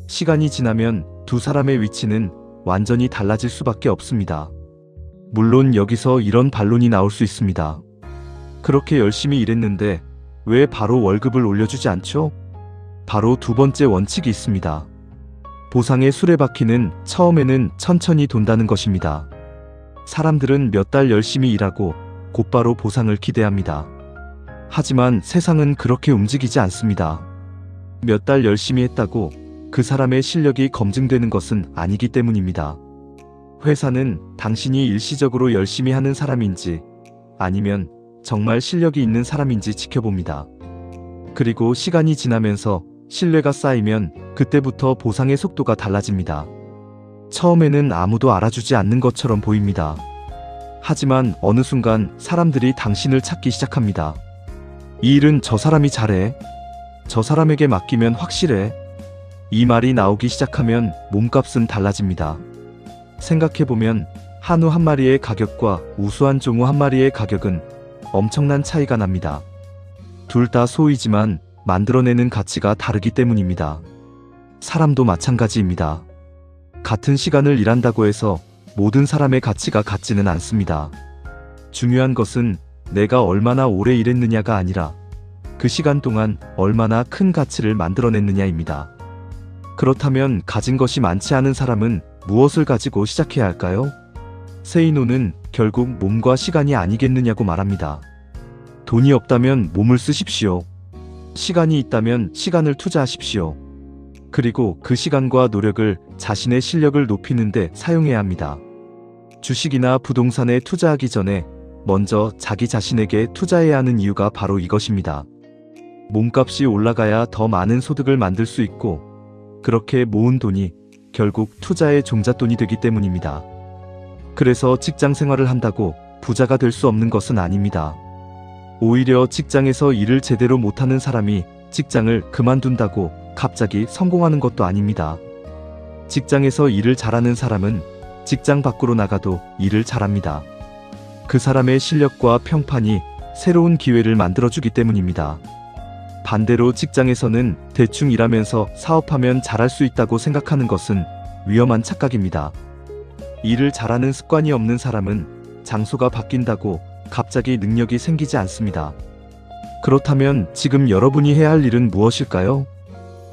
시간이 지나면 두 사람의 위치는 완전히 달라질 수밖에 없습니다. 물론 여기서 이런 반론이 나올 수 있습니다. 그렇게 열심히 일했는데 왜 바로 월급을 올려주지 않죠? 바로 두 번째 원칙이 있습니다. 보상의 수레바퀴는 처음에는 천천히 돈다는 것입니다. 사람들은 몇 달 열심히 일하고 곧바로 보상을 기대합니다. 하지만 세상은 그렇게 움직이지 않습니다. 몇 달 열심히 했다고 그 사람의 실력이 검증되는 것은 아니기 때문입니다. 회사는 당신이 일시적으로 열심히 하는 사람인지 아니면 정말 실력이 있는 사람인지 지켜봅니다. 그리고 시간이 지나면서 신뢰가 쌓이면 그때부터 보상의 속도가 달라집니다. 처음에는 아무도 알아주지 않는 것처럼 보입니다. 하지만 어느 순간 사람들이 당신을 찾기 시작합니다. 이 일은 저 사람이 잘해. 저 사람에게 맡기면 확실해. 이 말이 나오기 시작하면 몸값은 달라집니다. 생각해보면 한우 한 마리의 가격과 우수한 종우 한 마리의 가격은 엄청난 차이가 납니다. 둘 다 소이지만 만들어내는 가치가 다르기 때문입니다. 사람도 마찬가지입니다. 같은 시간을 일한다고 해서 모든 사람의 가치가 같지는 않습니다. 중요한 것은 내가 얼마나 오래 일했느냐가 아니라 그 시간 동안 얼마나 큰 가치를 만들어냈느냐입니다. 그렇다면 가진 것이 많지 않은 사람은 무엇을 가지고 시작해야 할까요? 세이노는 결국 몸과 시간이 아니겠느냐고 말합니다. 돈이 없다면 몸을 쓰십시오. 시간이 있다면 시간을 투자하십시오. 그리고 그 시간과 노력을 자신의 실력을 높이는 데 사용해야 합니다. 주식이나 부동산에 투자하기 전에 먼저 자기 자신에게 투자해야 하는 이유가 바로 이것입니다. 몸값이 올라가야 더 많은 소득을 만들 수 있고 그렇게 모은 돈이 결국 투자의 종잣돈이 되기 때문입니다. 그래서 직장 생활을 한다고 부자가 될 수 없는 것은 아닙니다. 오히려 직장에서 일을 제대로 못하는 사람이 직장을 그만둔다고 갑자기 성공하는 것도 아닙니다. 직장에서 일을 잘하는 사람은 직장 밖으로 나가도 일을 잘합니다. 그 사람의 실력과 평판이 새로운 기회를 만들어주기 때문입니다. 반대로 직장에서는 대충 일하면서 사업하면 잘할 수 있다고 생각하는 것은 위험한 착각입니다. 일을 잘하는 습관이 없는 사람은 장소가 바뀐다고 갑자기 능력이 생기지 않습니다. 그렇다면 지금 여러분이 해야 할 일은 무엇일까요?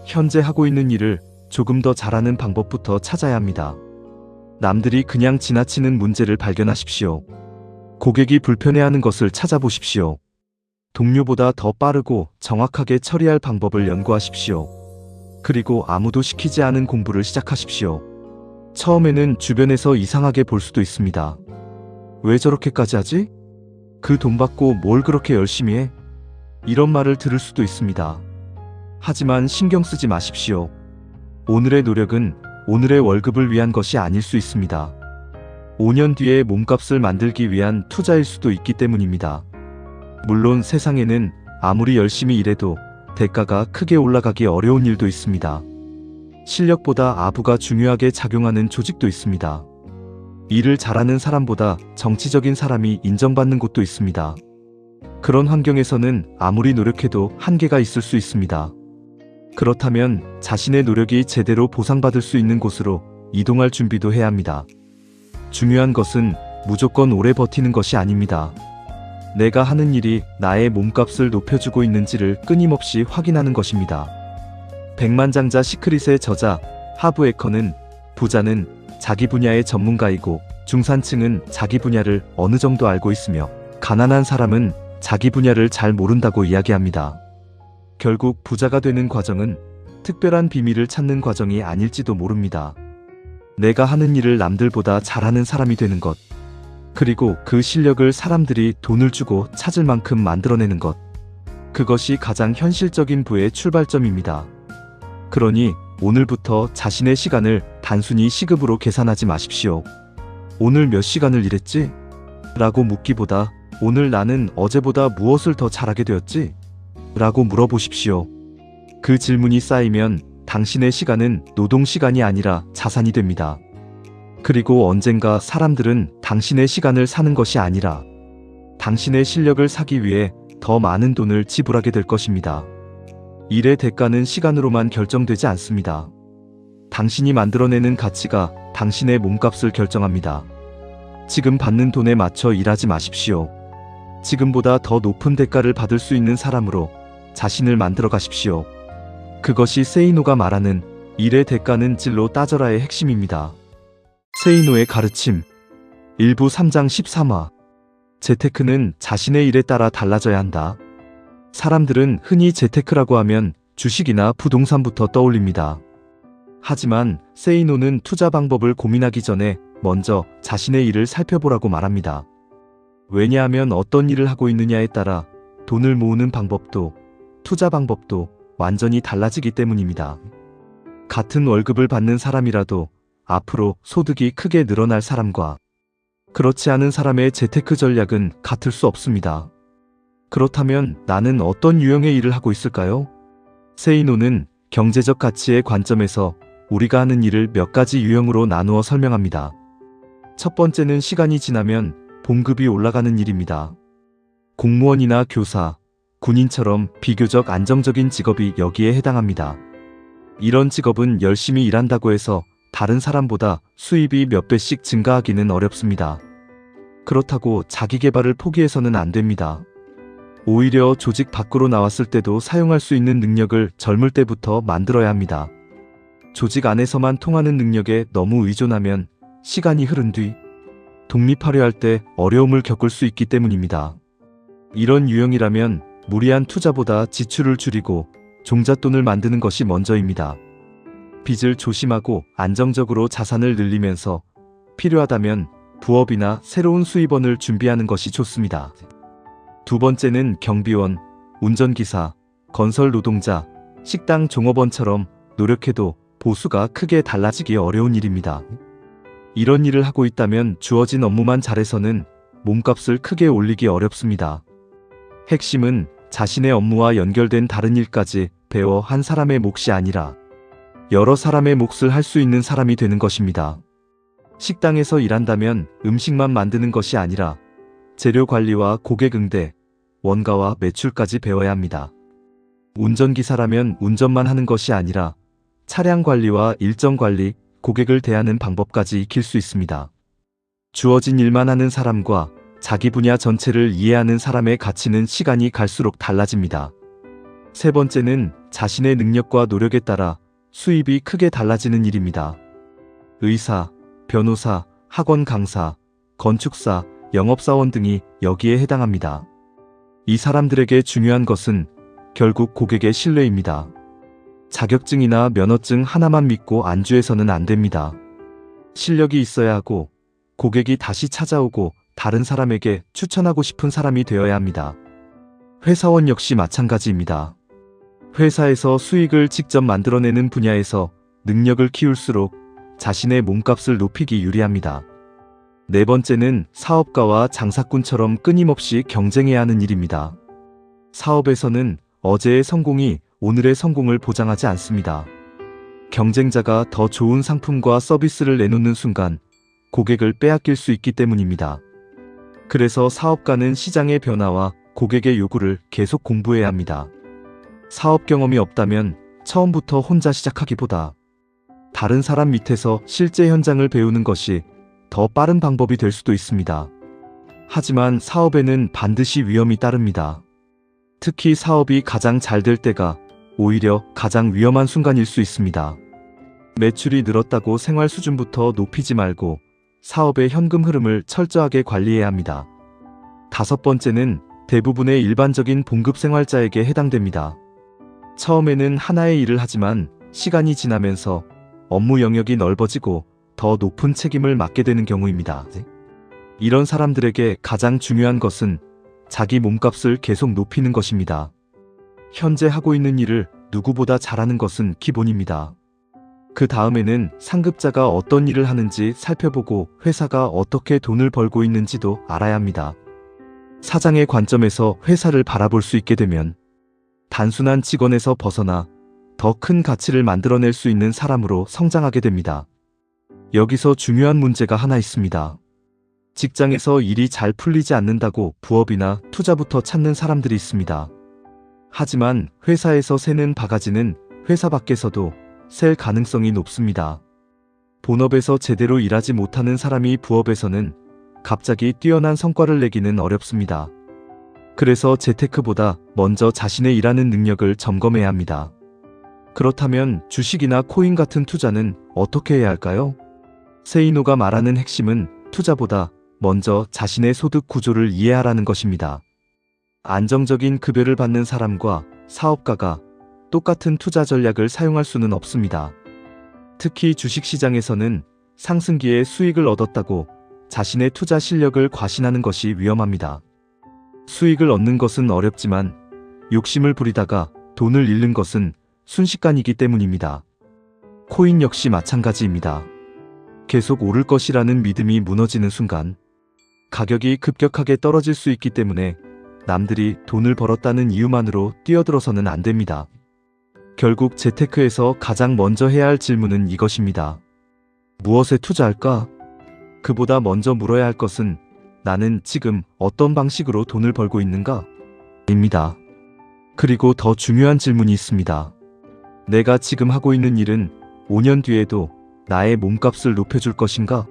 현재 하고 있는 일을 조금 더 잘하는 방법부터 찾아야 합니다. 남들이 그냥 지나치는 문제를 발견하십시오. 고객이 불편해하는 것을 찾아보십시오. 동료보다 더 빠르고 정확하게 처리할 방법을 연구하십시오. 그리고 아무도 시키지 않은 공부를 시작하십시오. 처음에는 주변에서 이상하게 볼 수도 있습니다. 왜 저렇게까지 하지? 그 돈 받고 뭘 그렇게 열심히 해? 이런 말을 들을 수도 있습니다. 하지만 신경 쓰지 마십시오. 오늘의 노력은 오늘의 월급을 위한 것이 아닐 수 있습니다. 5년 뒤에 몸값을 만들기 위한 투자일 수도 있기 때문입니다. 물론 세상에는 아무리 열심히 일해도 대가가 크게 올라가기 어려운 일도 있습니다. 실력보다 아부가 중요하게 작용하는 조직도 있습니다. 일을 잘하는 사람보다 정치적인 사람이 인정받는 곳도 있습니다. 그런 환경에서는 아무리 노력해도 한계가 있을 수 있습니다. 그렇다면 자신의 노력이 제대로 보상받을 수 있는 곳으로 이동할 준비도 해야 합니다. 중요한 것은 무조건 오래 버티는 것이 아닙니다. 내가 하는 일이 나의 몸값을 높여주고 있는지를 끊임없이 확인하는 것입니다. 백만장자 시크릿의 저자 하브 에커는 부자는 자기 분야의 전문가이고 중산층은 자기 분야를 어느 정도 알고 있으며 가난한 사람은 자기 분야를 잘 모른다고 이야기합니다. 결국 부자가 되는 과정은 특별한 비밀을 찾는 과정이 아닐지도 모릅니다. 내가 하는 일을 남들보다 잘하는 사람이 되는 것, 그리고 그 실력을 사람들이 돈을 주고 찾을 만큼 만들어내는 것, 그것이 가장 현실적인 부의 출발점입니다. 그러니 오늘부터 자신의 시간을 단순히 시급으로 계산하지 마십시오. 오늘 몇 시간을 일했지? 라고 묻기보다 오늘 나는 어제보다 무엇을 더 잘하게 되었지? 라고 물어보십시오. 그 질문이 쌓이면 당신의 시간은 노동 시간이 아니라 자산이 됩니다. 그리고 언젠가 사람들은 당신의 시간을 사는 것이 아니라 당신의 실력을 사기 위해 더 많은 돈을 지불하게 될 것입니다. 일의 대가는 시간으로만 결정되지 않습니다. 당신이 만들어내는 가치가 당신의 몸값을 결정합니다. 지금 받는 돈에 맞춰 일하지 마십시오. 지금보다 더 높은 대가를 받을 수 있는 사람으로 자신을 만들어 가십시오. 그것이 세이노가 말하는 일의 대가는 질로 따져라의 핵심입니다. 세이노의 가르침. 일부 3장 13화. 재테크는 자신의 일에 따라 달라져야 한다. 사람들은 흔히 재테크라고 하면 주식이나 부동산부터 떠올립니다. 하지만 세이노는 투자 방법을 고민하기 전에 먼저 자신의 일을 살펴보라고 말합니다. 왜냐하면 어떤 일을 하고 있느냐에 따라 돈을 모으는 방법도 투자 방법도 완전히 달라지기 때문입니다. 같은 월급을 받는 사람이라도 앞으로 소득이 크게 늘어날 사람과 그렇지 않은 사람의 재테크 전략은 같을 수 없습니다. 그렇다면 나는 어떤 유형의 일을 하고 있을까요? 세이노는 경제적 가치의 관점에서 우리가 하는 일을 몇 가지 유형으로 나누어 설명합니다. 첫 번째는 시간이 지나면 봉급이 올라가는 일입니다. 공무원이나 교사, 군인처럼 비교적 안정적인 직업이 여기에 해당합니다. 이런 직업은 열심히 일한다고 해서 다른 사람보다 수입이 몇 배씩 증가하기는 어렵습니다. 그렇다고 자기 개발을 포기해서는 안 됩니다. 오히려 조직 밖으로 나왔을 때도 사용할 수 있는 능력을 젊을 때부터 만들어야 합니다. 조직 안에서만 통하는 능력에 너무 의존하면 시간이 흐른 뒤 독립하려 할 때 어려움을 겪을 수 있기 때문입니다. 이런 유형이라면 무리한 투자보다 지출을 줄이고 종잣돈을 만드는 것이 먼저입니다. 빚을 조심하고 안정적으로 자산을 늘리면서 필요하다면 부업이나 새로운 수입원을 준비하는 것이 좋습니다. 두 번째는 경비원, 운전기사, 건설 노동자, 식당 종업원처럼 노력해도 보수가 크게 달라지기 어려운 일입니다. 이런 일을 하고 있다면 주어진 업무만 잘해서는 몸값을 크게 올리기 어렵습니다. 핵심은 자신의 업무와 연결된 다른 일까지 배워 한 사람의 몫이 아니라 여러 사람의 몫을 할 수 있는 사람이 되는 것입니다. 식당에서 일한다면 음식만 만드는 것이 아니라 재료 관리와 고객 응대, 원가와 매출까지 배워야 합니다. 운전기사라면 운전만 하는 것이 아니라 차량 관리와 일정 관리, 고객을 대하는 방법까지 익힐 수 있습니다. 주어진 일만 하는 사람과 자기 분야 전체를 이해하는 사람의 가치는 시간이 갈수록 달라집니다. 세 번째는 자신의 능력과 노력에 따라 수입이 크게 달라지는 일입니다. 의사, 변호사, 학원 강사, 건축사, 영업사원 등이 여기에 해당합니다. 이 사람들에게 중요한 것은 결국 고객의 신뢰입니다. 자격증이나 면허증 하나만 믿고 안주해서는 안 됩니다. 실력이 있어야 하고 고객이 다시 찾아오고 다른 사람에게 추천하고 싶은 사람이 되어야 합니다. 회사원 역시 마찬가지입니다. 회사에서 수익을 직접 만들어내는 분야에서 능력을 키울수록 자신의 몸값을 높이기 유리합니다. 네 번째는 사업가와 장사꾼처럼 끊임없이 경쟁해야 하는 일입니다. 사업에서는 어제의 성공이 오늘의 성공을 보장하지 않습니다. 경쟁자가 더 좋은 상품과 서비스를 내놓는 순간 고객을 빼앗길 수 있기 때문입니다. 그래서 사업가는 시장의 변화와 고객의 요구를 계속 공부해야 합니다. 사업 경험이 없다면 처음부터 혼자 시작하기보다 다른 사람 밑에서 실제 현장을 배우는 것이 더 빠른 방법이 될 수도 있습니다. 하지만 사업에는 반드시 위험이 따릅니다. 특히 사업이 가장 잘 될 때가 오히려 가장 위험한 순간일 수 있습니다. 매출이 늘었다고 생활 수준부터 높이지 말고 사업의 현금 흐름을 철저하게 관리해야 합니다. 다섯 번째는 대부분의 일반적인 봉급 생활자에게 해당됩니다. 처음에는 하나의 일을 하지만 시간이 지나면서 업무 영역이 넓어지고 더 높은 책임을 맡게 되는 경우입니다. 이런 사람들에게 가장 중요한 것은 자기 몸값을 계속 높이는 것입니다. 현재 하고 있는 일을 누구보다 잘하는 것은 기본입니다. 그 다음에는 상급자가 어떤 일을 하는지 살펴보고 회사가 어떻게 돈을 벌고 있는지도 알아야 합니다. 사장의 관점에서 회사를 바라볼 수 있게 되면 단순한 직원에서 벗어나 더 큰 가치를 만들어낼 수 있는 사람으로 성장하게 됩니다. 여기서 중요한 문제가 하나 있습니다. 직장에서 일이 잘 풀리지 않는다고 부업이나 투자부터 찾는 사람들이 있습니다. 하지만 회사에서 새는 바가지는 회사 밖에서도 셀 가능성이 높습니다. 본업에서 제대로 일하지 못하는 사람이 부업에서는 갑자기 뛰어난 성과를 내기는 어렵습니다. 그래서 재테크보다 먼저 자신의 일하는 능력을 점검해야 합니다. 그렇다면 주식이나 코인 같은 투자는 어떻게 해야 할까요? 세이노가 말하는 핵심은 투자보다 먼저 자신의 소득 구조를 이해하라는 것입니다. 안정적인 급여를 받는 사람과 사업가가 똑같은 투자 전략을 사용할 수는 없습니다. 특히 주식시장에서는 상승기에 수익을 얻었다고 자신의 투자 실력을 과신하는 것이 위험합니다. 수익을 얻는 것은 어렵지만 욕심을 부리다가 돈을 잃는 것은 순식간이기 때문입니다. 코인 역시 마찬가지입니다. 계속 오를 것이라는 믿음이 무너지는 순간 가격이 급격하게 떨어질 수 있기 때문에 남들이 돈을 벌었다는 이유만으로 뛰어들어서는 안 됩니다. 결국 재테크에서 가장 먼저 해야 할 질문은 이것입니다. 무엇에 투자할까? 그보다 먼저 물어야 할 것은 나는 지금 어떤 방식으로 돈을 벌고 있는가? 입니다. 그리고 더 중요한 질문이 있습니다. 내가 지금 하고 있는 일은 5년 뒤에도 나의 몸값을 높여줄 것인가?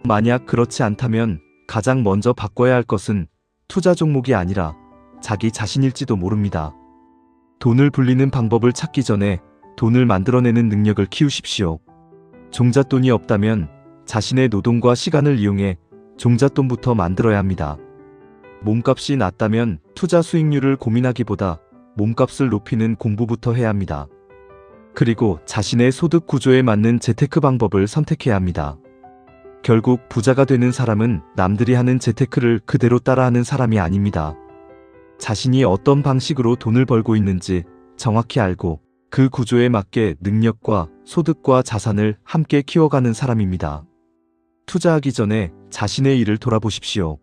만약 그렇지 않다면 가장 먼저 바꿔야 할 것은 투자 종목이 아니라 자기 자신일지도 모릅니다. 돈을 불리는 방법을 찾기 전에 돈을 만들어내는 능력을 키우십시오. 종잣돈이 없다면 자신의 노동과 시간을 이용해 종잣돈부터 만들어야 합니다. 몸값이 낮다면 투자 수익률을 고민하기보다 몸값을 높이는 공부부터 해야 합니다. 그리고 자신의 소득 구조에 맞는 재테크 방법을 선택해야 합니다. 결국 부자가 되는 사람은 남들이 하는 재테크를 그대로 따라하는 사람이 아닙니다. 자신이 어떤 방식으로 돈을 벌고 있는지 정확히 알고 그 구조에 맞게 능력과 소득과 자산을 함께 키워가는 사람입니다. 투자하기 전에 자신의 일을 돌아보십시오.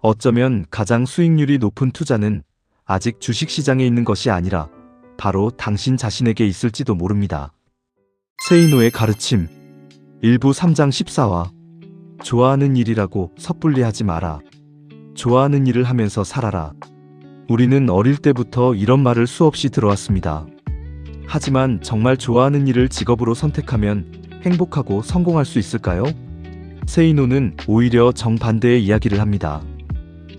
어쩌면 가장 수익률이 높은 투자는 아직 주식시장에 있는 것이 아니라 바로 당신 자신에게 있을지도 모릅니다. 세이노의 가르침 1부 3장 14화 좋아하는 일이라고 섣불리 하지 마라. 좋아하는 일을 하면서 살아라. 우리는 어릴 때부터 이런 말을 수없이 들어왔습니다. 하지만 정말 좋아하는 일을 직업으로 선택하면 행복하고 성공할 수 있을까요? 세이노는 오히려 정반대의 이야기를 합니다.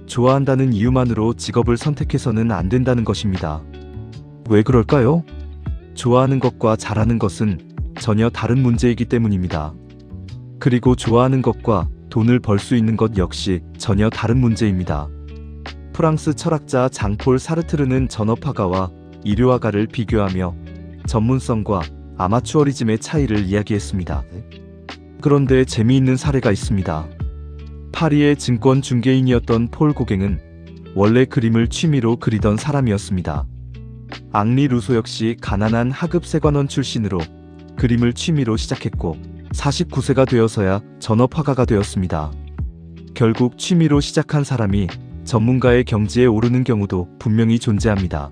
좋아한다는 이유만으로 직업을 선택해서는 안 된다는 것입니다. 왜 그럴까요? 좋아하는 것과 잘하는 것은 전혀 다른 문제이기 때문입니다. 그리고 좋아하는 것과 돈을 벌 수 있는 것 역시 전혀 다른 문제입니다. 프랑스 철학자 장폴 사르트르는 전업화가와 일요화가를 비교하며 전문성과 아마추어리즘의 차이를 이야기했습니다. 그런데 재미있는 사례가 있습니다. 파리의 증권 중개인이었던 폴 고갱은 원래 그림을 취미로 그리던 사람이었습니다. 앙리 루소 역시 가난한 하급 세관원 출신으로 그림을 취미로 시작했고 49세가 되어서야 전업화가가 되었습니다. 결국 취미로 시작한 사람이 전문가의 경지에 오르는 경우도 분명히 존재합니다.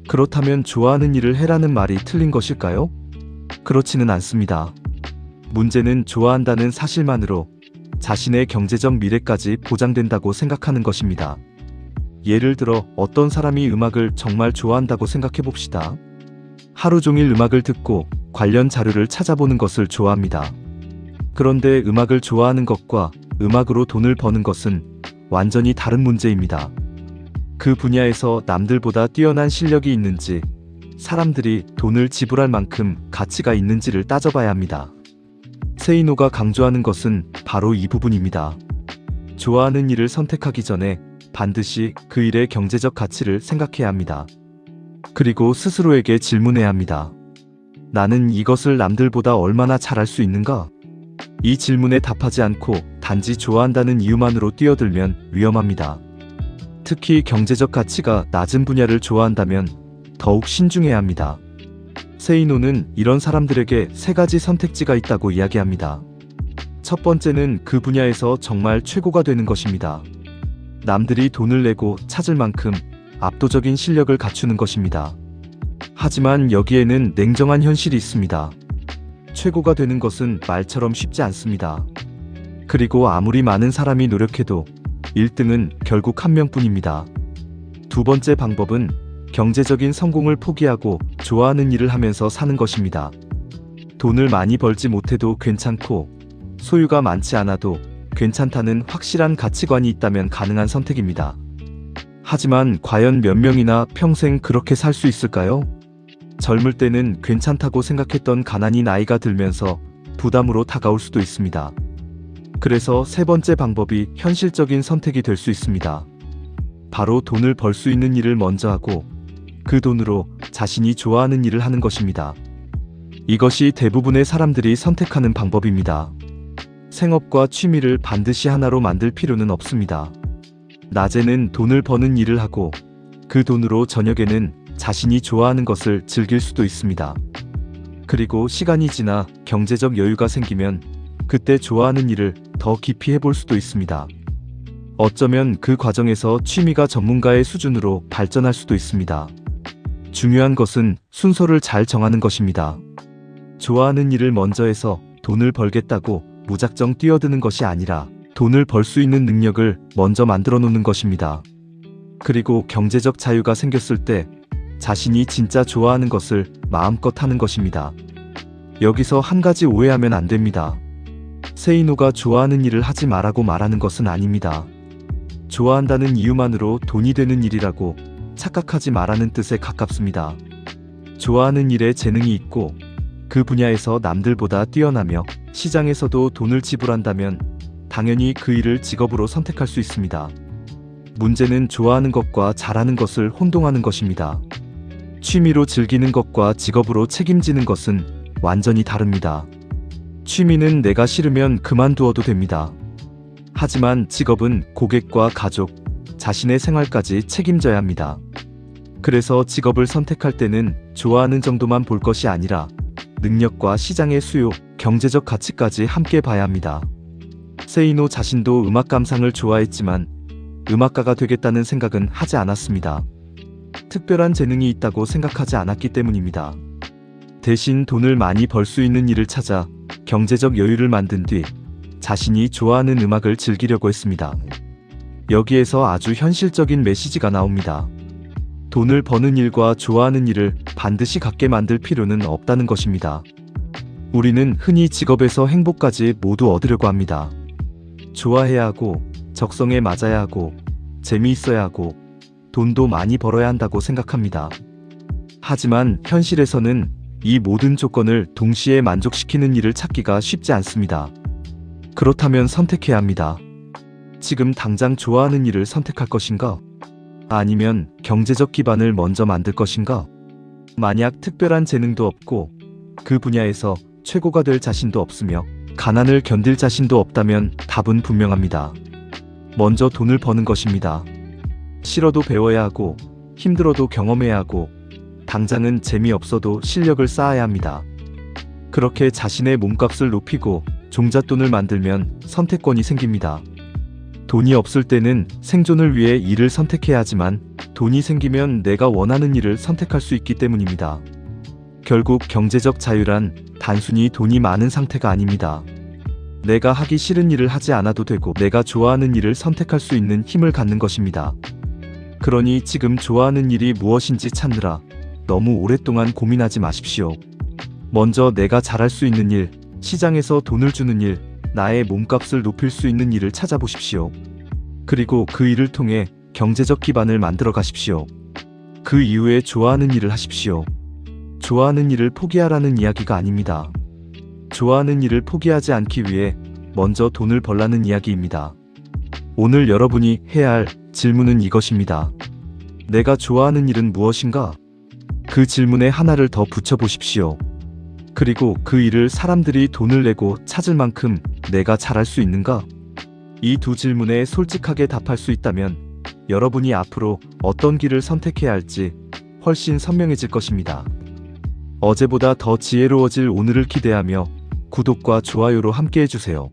그렇다면 좋아하는 일을 해라는 말이 틀린 것일까요? 그렇지는 않습니다. 문제는 좋아한다는 사실만으로 자신의 경제적 미래까지 보장된다고 생각하는 것입니다. 예를 들어 어떤 사람이 음악을 정말 좋아한다고 생각해 봅시다. 하루 종일 음악을 듣고 관련 자료를 찾아보는 것을 좋아합니다. 그런데 음악을 좋아하는 것과 음악으로 돈을 버는 것은 완전히 다른 문제입니다. 그 분야에서 남들보다 뛰어난 실력이 있는지, 사람들이 돈을 지불할 만큼 가치가 있는지를 따져봐야 합니다. 세이노가 강조하는 것은 바로 이 부분입니다. 좋아하는 일을 선택하기 전에 반드시 그 일의 경제적 가치를 생각해야 합니다. 그리고 스스로에게 질문해야 합니다. 나는 이것을 남들보다 얼마나 잘할 수 있는가? 이 질문에 답하지 않고 단지 좋아한다는 이유만으로 뛰어들면 위험합니다. 특히 경제적 가치가 낮은 분야를 좋아한다면 더욱 신중해야 합니다. 세이노는 이런 사람들에게 세 가지 선택지가 있다고 이야기합니다. 첫 번째는 그 분야에서 정말 최고가 되는 것입니다. 남들이 돈을 내고 찾을 만큼 압도적인 실력을 갖추는 것입니다. 하지만 여기에는 냉정한 현실이 있습니다. 최고가 되는 것은 말처럼 쉽지 않습니다. 그리고 아무리 많은 사람이 노력해도 1등은 결국 한 명뿐입니다. 두 번째 방법은 경제적인 성공을 포기하고 좋아하는 일을 하면서 사는 것입니다. 돈을 많이 벌지 못해도 괜찮고 소유가 많지 않아도 괜찮다는 확실한 가치관이 있다면 가능한 선택입니다. 하지만 과연 몇 명이나 평생 그렇게 살 수 있을까요? 젊을 때는 괜찮다고 생각했던 가난이 나이가 들면서 부담으로 다가올 수도 있습니다. 그래서 세 번째 방법이 현실적인 선택이 될 수 있습니다. 바로 돈을 벌 수 있는 일을 먼저 하고 그 돈으로 자신이 좋아하는 일을 하는 것입니다. 이것이 대부분의 사람들이 선택하는 방법입니다. 생업과 취미를 반드시 하나로 만들 필요는 없습니다. 낮에는 돈을 버는 일을 하고 그 돈으로 저녁에는 자신이 좋아하는 것을 즐길 수도 있습니다. 그리고 시간이 지나 경제적 여유가 생기면 그때 좋아하는 일을 더 깊이 해볼 수도 있습니다. 어쩌면 그 과정에서 취미가 전문가의 수준으로 발전할 수도 있습니다. 중요한 것은 순서를 잘 정하는 것입니다. 좋아하는 일을 먼저 해서 돈을 벌겠다고 무작정 뛰어드는 것이 아니라 돈을 벌 수 있는 능력을 먼저 만들어 놓는 것입니다. 그리고 경제적 자유가 생겼을 때 자신이 진짜 좋아하는 것을 마음껏 하는 것입니다. 여기서 한 가지 오해하면 안 됩니다. 세이노가 좋아하는 일을 하지 말라고 말하는 것은 아닙니다. 좋아한다는 이유만으로 돈이 되는 일이라고 착각하지 말라는 뜻에 가깝습니다. 좋아하는 일에 재능이 있고 그 분야에서 남들보다 뛰어나며 시장에서도 돈을 지불한다면 당연히 그 일을 직업으로 선택할 수 있습니다. 문제는 좋아하는 것과 잘하는 것을 혼동하는 것입니다. 취미로 즐기는 것과 직업으로 책임지는 것은 완전히 다릅니다. 취미는 내가 싫으면 그만두어도 됩니다. 하지만 직업은 고객과 가족, 자신의 생활까지 책임져야 합니다. 그래서 직업을 선택할 때는 좋아하는 정도만 볼 것이 아니라 능력과 시장의 수요, 경제적 가치까지 함께 봐야 합니다. 세이노 자신도 음악 감상을 좋아했지만 음악가가 되겠다는 생각은 하지 않았습니다. 특별한 재능이 있다고 생각하지 않았기 때문입니다. 대신 돈을 많이 벌 수 있는 일을 찾아 경제적 여유를 만든 뒤 자신이 좋아하는 음악을 즐기려고 했습니다. 여기에서 아주 현실적인 메시지가 나옵니다. 돈을 버는 일과 좋아하는 일을 반드시 같게 만들 필요는 없다는 것입니다. 우리는 흔히 직업에서 행복까지 모두 얻으려고 합니다. 좋아해야 하고, 적성에 맞아야 하고, 재미있어야 하고, 돈도 많이 벌어야 한다고 생각합니다. 하지만 현실에서는 이 모든 조건을 동시에 만족시키는 일을 찾기가 쉽지 않습니다. 그렇다면 선택해야 합니다. 지금 당장 좋아하는 일을 선택할 것인가? 아니면 경제적 기반을 먼저 만들 것인가? 만약 특별한 재능도 없고 그 분야에서 최고가 될 자신도 없으며 가난을 견딜 자신도 없다면 답은 분명합니다. 먼저 돈을 버는 것입니다. 싫어도 배워야 하고 힘들어도 경험해야 하고 당장은 재미없어도 실력을 쌓아야 합니다. 그렇게 자신의 몸값을 높이고 종잣돈을 만들면 선택권이 생깁니다. 돈이 없을 때는 생존을 위해 일을 선택해야 하지만 돈이 생기면 내가 원하는 일을 선택할 수 있기 때문입니다. 결국 경제적 자유란 단순히 돈이 많은 상태가 아닙니다. 내가 하기 싫은 일을 하지 않아도 되고 내가 좋아하는 일을 선택할 수 있는 힘을 갖는 것입니다. 그러니 지금 좋아하는 일이 무엇인지 찾느라 너무 오랫동안 고민하지 마십시오. 먼저 내가 잘할 수 있는 일, 시장에서 돈을 주는 일, 나의 몸값을 높일 수 있는 일을 찾아보십시오. 그리고 그 일을 통해 경제적 기반을 만들어 가십시오. 그 이후에 좋아하는 일을 하십시오. 좋아하는 일을 포기하라는 이야기가 아닙니다. 좋아하는 일을 포기하지 않기 위해 먼저 돈을 벌라는 이야기입니다. 오늘 여러분이 해야 할 질문은 이것입니다. 내가 좋아하는 일은 무엇인가? 그 질문에 하나를 더 붙여보십시오. 그리고 그 일을 사람들이 돈을 내고 찾을 만큼 내가 잘할 수 있는가? 이 두 질문에 솔직하게 답할 수 있다면 여러분이 앞으로 어떤 길을 선택해야 할지 훨씬 선명해질 것입니다. 어제보다 더 지혜로워질 오늘을 기대하며 구독과 좋아요로 함께 해주세요.